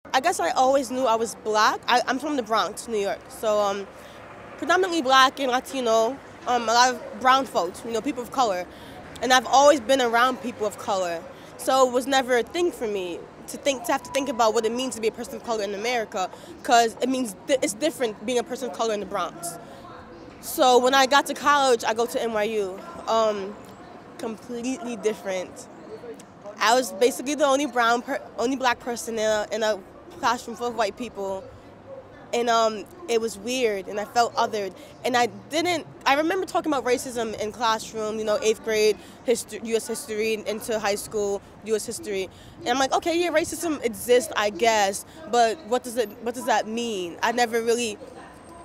I guess I always knew I was black. I'm from the Bronx, New York, so predominantly black and Latino, a lot of brown folks, people of color. And I've always been around people of color, so it was never a thing for me to have to think about what it means to be a person of color in America, because it means it's different being a person of color in the Bronx. So when I got to college, I go to NYU, completely different. I was basically the only black person in a classroom full of white people, and it was weird, and I felt othered, and I remember talking about racism in classroom, 8th grade, U.S. history, into high school, U.S. history, and I'm like, okay, yeah, racism exists, I guess, but what does that mean? I never really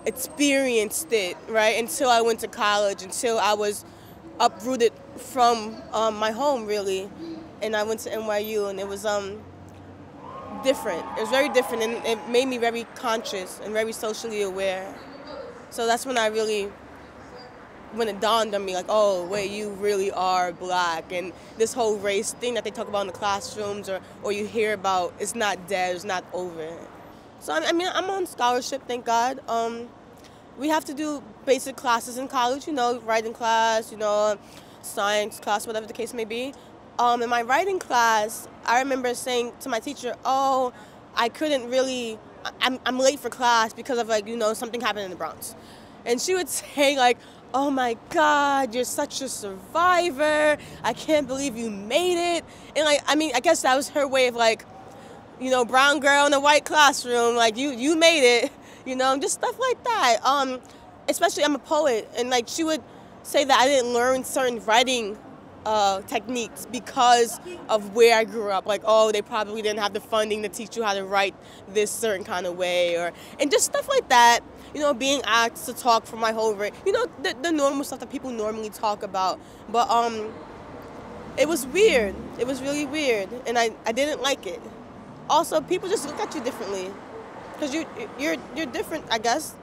experienced it, right, until I went to college, until I was uprooted from my home, really, and I went to NYU, and it was different. It was very different, and it made me very conscious and very socially aware. So that's when when it dawned on me, like, oh, wait, you really are black, and this whole race thing that they talk about in the classrooms or you hear about, it's not dead, it's not over. So I mean, I'm on scholarship, thank God. We have to do basic classes in college, writing class, science class, whatever the case may be. In my writing class, I remember saying to my teacher, oh, I'm late for class because of something happened in the Bronx. And she would say like, oh my God, you're such a survivor. I can't believe you made it. And I guess that was her way of brown girl in a white classroom, like you made it, just stuff like that. Especially I'm a poet, and she would say that I didn't learn certain writing techniques because of where I grew up. Like, oh, they probably didn't have the funding to teach you how to write this certain kind of way, and just stuff like that. Being asked to talk for my whole race. The normal stuff that people normally talk about. But it was weird. It was really weird, and I didn't like it. Also, people just look at you differently because you're different, I guess,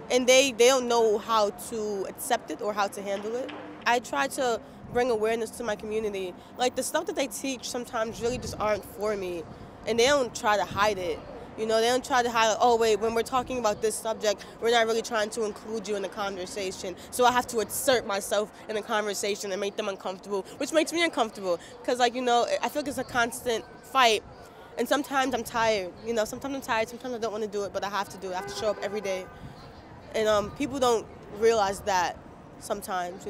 and they don't know how to accept it or how to handle it. I try to bring awareness to my community. Like, the stuff that they teach sometimes really just aren't for me, and they don't try to hide it. They don't try to hide, like, oh wait, when we're talking about this subject, we're not really trying to include you in the conversation, so I have to assert myself in the conversation and make them uncomfortable, which makes me uncomfortable, because I feel like it's a constant fight, and sometimes I'm tired, sometimes I'm tired, sometimes I don't want to do it, but I have to do it. I have to show up every day, and people don't realize that sometimes,